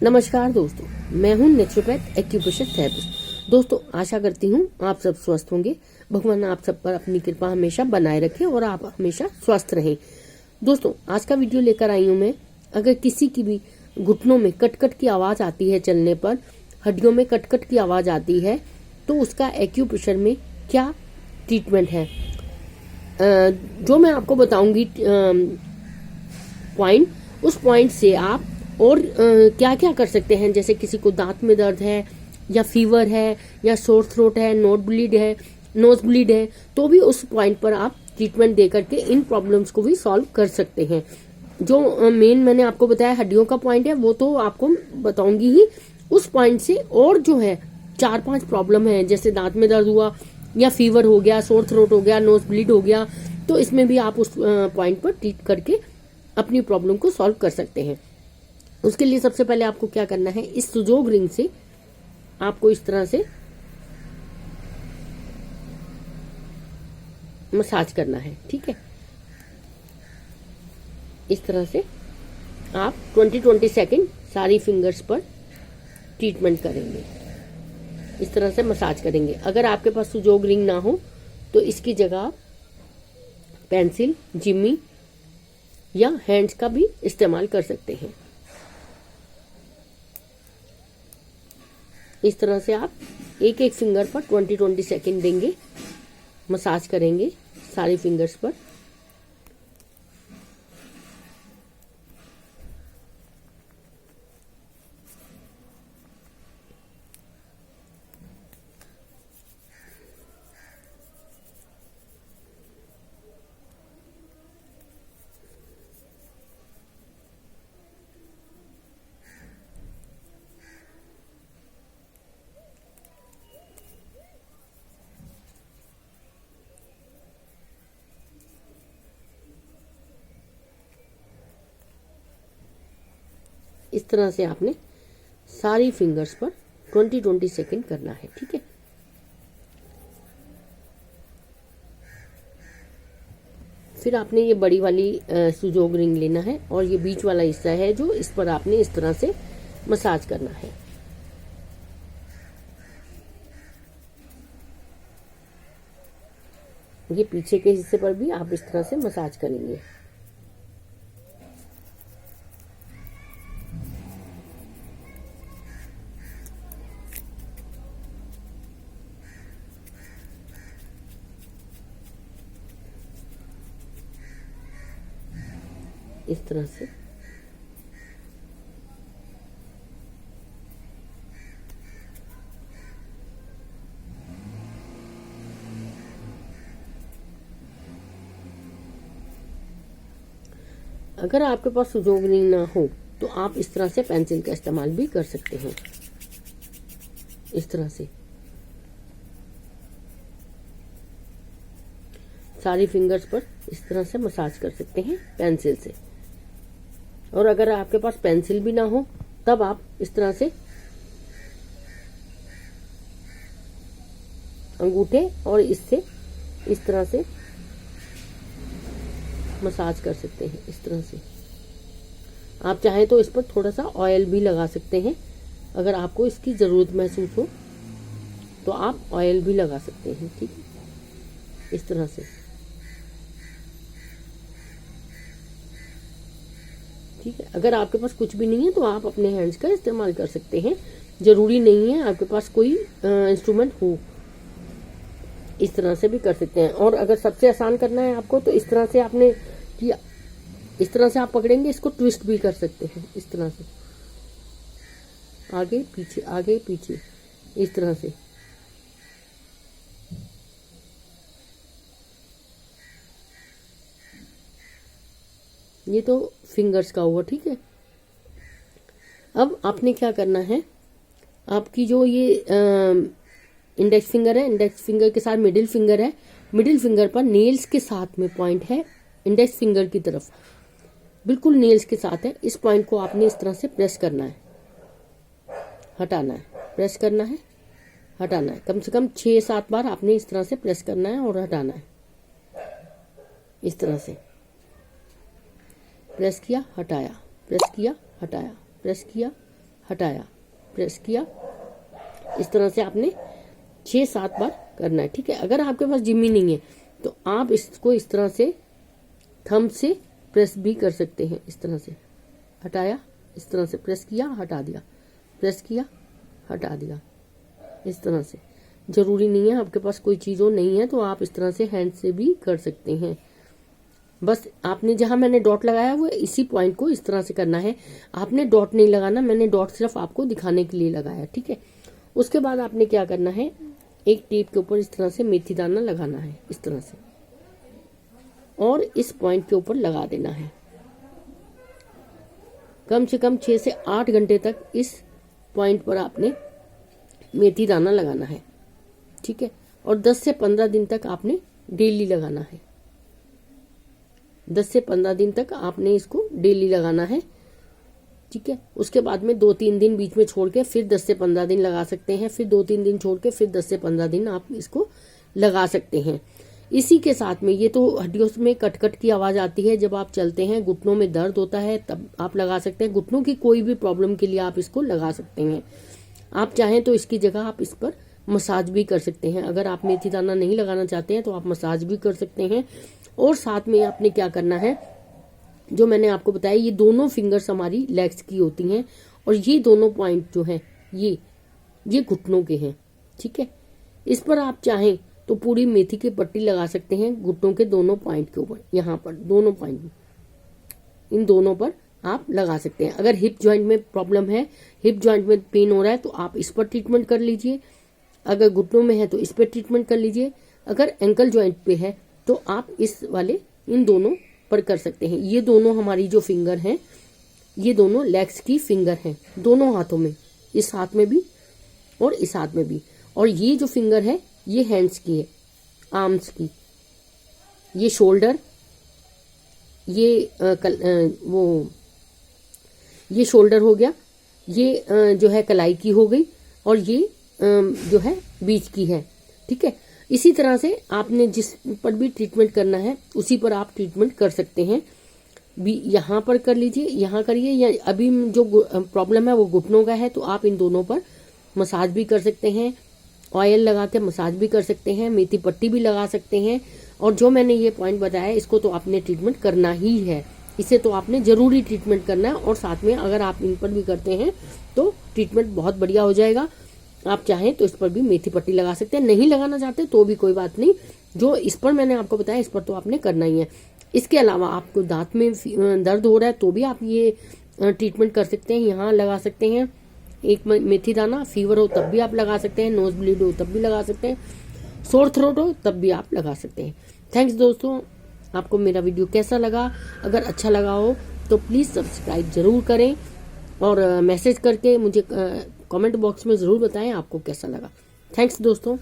नमस्कार दोस्तों, मैं हूं नेचुरोपैथ एक्यूप्रेशर थेरेपिस्ट। दोस्तों, आशा करती हूं आप सब स्वस्थ होंगे। भगवान आप सब पर अपनी कृपा हमेशा बनाए रखे और आप हमेशा स्वस्थ रहें। दोस्तों, आज का वीडियो लेकर आई हूं मैं। अगर किसी की भी घुटनों में कटकट की आवाज आती है, चलने पर हड्डियों में कटकट की आवाज आती है, तो उसका एक्यूप्रेशर में क्या ट्रीटमेंट है, जो मैं आपको बताऊंगी पॉइंट, उस पॉइंट से आप और क्या क्या कर सकते हैं। जैसे किसी को दांत में दर्द है या फीवर है या सोर थ्रोट है, नोज ब्लीड है, तो भी उस पॉइंट पर आप ट्रीटमेंट दे करके इन प्रॉब्लम्स को भी सॉल्व कर सकते हैं। जो मेन मैंने आपको बताया हड्डियों का पॉइंट है, वो तो आपको बताऊंगी ही। उस पॉइंट से और जो है 4-5 प्रॉब्लम है, जैसे दांत में दर्द हुआ या फीवर हो गया, सोर थ्रोट हो गया, नोज ब्लीड हो गया, तो इसमें भी आप उस पॉइंट पर ट्रीट करके अपनी प्रॉब्लम को सॉल्व कर सकते हैं। उसके लिए सबसे पहले आपको क्या करना है, इस सुजोग रिंग से आपको इस तरह से मसाज करना है। ठीक है, इस तरह से आप 20-20 सेकेंड सारी फिंगर्स पर ट्रीटमेंट करेंगे। इस तरह से मसाज करेंगे। अगर आपके पास सुजोग रिंग ना हो तो इसकी जगह पेंसिल, जिम्मी या हैंड्स का भी इस्तेमाल कर सकते हैं। इस तरह से आप एक एक फिंगर पर 20-20 सेकेंड देंगे, मसाज करेंगे सारी फिंगर्स पर। इस तरह से आपने सारी फिंगर्स पर 20-20 सेकेंड करना है। ठीक है, फिर आपने ये बड़ी वाली सुजोग रिंग लेना है और ये बीच वाला हिस्सा है जो इस पर आपने इस तरह से मसाज करना है। ये पीछे के हिस्से पर भी आप इस तरह से मसाज करेंगे। इस तरह से अगर आपके पास सुजोग रिंग ना हो तो आप इस तरह से पेंसिल का इस्तेमाल भी कर सकते हैं। इस तरह से सारी फिंगर्स पर इस तरह से मसाज कर सकते हैं पेंसिल से। और अगर आपके पास पेंसिल भी ना हो तब आप इस तरह से अंगूठे और इससे इस तरह से मसाज कर सकते हैं। इस तरह से आप चाहें तो इस पर थोड़ा सा ऑयल भी लगा सकते हैं। अगर आपको इसकी जरूरत महसूस हो तो आप ऑयल भी लगा सकते हैं। ठीक है, इस तरह से। ठीक है, अगर आपके पास कुछ भी नहीं है तो आप अपने हैंड्स का इस्तेमाल कर सकते हैं। जरूरी नहीं है आपके पास कोई इंस्ट्रूमेंट हो, इस तरह से भी कर सकते हैं। और अगर सबसे आसान करना है आपको तो इस तरह से आपने किया, इस तरह से आप पकड़ेंगे, इसको ट्विस्ट भी कर सकते हैं। इस तरह से आगे पीछे इस तरह से। ये तो फिंगर्स का हुआ। ठीक है, अब आपने क्या करना है, आपकी जो ये इंडेक्स फिंगर है, इंडेक्स फिंगर के साथ मिडिल फिंगर है, मिडिल फिंगर पर नेल्स के साथ में पॉइंट है इंडेक्स फिंगर की तरफ, बिल्कुल नेल्स के साथ है। इस पॉइंट को आपने इस तरह से प्रेस करना है, हटाना है, प्रेस करना है, हटाना है। कम से कम 6-7 बार आपने इस तरह से प्रेस करना है और हटाना है। इस तरह से प्रेस किया, हटाया, प्रेस किया, हटाया, प्रेस किया, हटाया, प्रेस किया। इस तरह से आपने 6-7 बार करना है, ठीक है। अगर आपके पास जिम्मी नहीं है तो आप इसको इस तरह से थंब से प्रेस भी कर सकते हैं। इस तरह से हटाया, इस तरह से प्रेस किया, हटा दिया, प्रेस किया, हटा दिया। इस तरह से जरूरी नहीं है आपके पास कोई चीज़ हो नहीं है तो आप इस तरह से हैंड से भी कर सकते हैं। बस आपने जहां मैंने डॉट लगाया हुआ है इसी पॉइंट को इस तरह से करना है। आपने डॉट नहीं लगाना, मैंने डॉट सिर्फ आपको दिखाने के लिए लगाया, ठीक है। उसके बाद आपने क्या करना है, एक टेप के ऊपर इस तरह से मेथी दाना लगाना है, इस तरह से, और इस पॉइंट के ऊपर लगा देना है। कम से कम 6 से 8 घंटे तक इस पॉइंट पर आपने मेथी दाना लगाना है, ठीक है। और 10 से 15 दिन तक आपने डेली लगाना है। 10 से 15 दिन तक आपने इसको डेली लगाना है, ठीक है। उसके बाद में 2-3 दिन बीच में छोड़ के फिर 10 से 15 दिन लगा सकते हैं, फिर 2-3 दिन छोड़ के फिर 10 से 15 दिन आप इसको लगा सकते हैं। इसी के साथ में ये तो हड्डियों में कट-कट की आवाज आती है जब आप चलते हैं, घुटनों में दर्द होता है तब आप लगा सकते हैं। घुटनों की कोई भी प्रॉब्लम के लिए आप इसको लगा सकते हैं। आप चाहें तो इसकी जगह आप इस पर मसाज भी कर सकते हैं। अगर आप मेथी दाना नहीं लगाना चाहते हैं तो आप मसाज भी कर सकते हैं। और साथ में आपने क्या करना है, जो मैंने आपको बताया, ये दोनों फिंगर्स हमारी लेग्स की होती हैं और ये दोनों पॉइंट जो हैं ये घुटनों के हैं, ठीक है। इस पर आप चाहें तो पूरी मेथी की पट्टी लगा सकते हैं घुटनों के दोनों पॉइंट के ऊपर, यहाँ पर दोनों पॉइंट, इन दोनों पर आप लगा सकते हैं। अगर हिप जॉइंट में प्रॉब्लम है, हिप जॉइंट में पेन हो रहा है तो आप इस पर ट्रीटमेंट कर लीजिए। अगर घुटनों में है तो इस पर ट्रीटमेंट कर लीजिए। अगर एंकल जॉइंट पे है तो आप इस वाले इन दोनों पर कर सकते हैं। ये दोनों हमारी जो फिंगर हैं, ये दोनों लेग्स की फिंगर हैं, दोनों हाथों में, इस हाथ में भी और इस हाथ में भी। और ये जो फिंगर है ये हैंड्स की है, आर्म्स की। ये शोल्डर, ये शोल्डर हो गया, ये जो है कलाई की हो गई, और ये जो है बीच की है, ठीक है। इसी तरह से आपने जिस पर भी ट्रीटमेंट करना है उसी पर आप ट्रीटमेंट कर सकते हैं। भी यहाँ पर कर लीजिए, यहाँ करिए, या अभी जो प्रॉब्लम है वो घुटनों का है तो आप इन दोनों पर मसाज भी कर सकते हैं, ऑयल लगा के मसाज भी कर सकते हैं, मेथी पट्टी भी लगा सकते हैं। और जो मैंने ये पॉइंट बताया इसको तो आपने ट्रीटमेंट करना ही है, इसे तो आपने जरूरी ट्रीटमेंट करना है। और साथ में अगर आप इन पर भी करते हैं तो ट्रीटमेंट बहुत बढ़िया हो जाएगा। आप चाहें तो इस पर भी मेथी पट्टी लगा सकते हैं, नहीं लगाना चाहते तो भी कोई बात नहीं। जो इस पर मैंने आपको बताया इस पर तो आपने करना ही है। इसके अलावा आपको दांत में दर्द हो रहा है तो भी आप ये ट्रीटमेंट कर सकते हैं, यहाँ लगा सकते हैं एक मेथी दाना। फीवर हो तब भी आप लगा सकते हैं, नोज ब्लीड हो तब भी लगा सकते हैं, सोर थ्रोट हो तब भी आप लगा सकते हैं। थैंक्स दोस्तों, आपको मेरा वीडियो कैसा लगा? अगर अच्छा लगा हो तो प्लीज़ सब्सक्राइब जरूर करें और मैसेज करके मुझे कमेंट बॉक्स में ज़रूर बताएं आपको कैसा लगा। थैंक्स दोस्तों।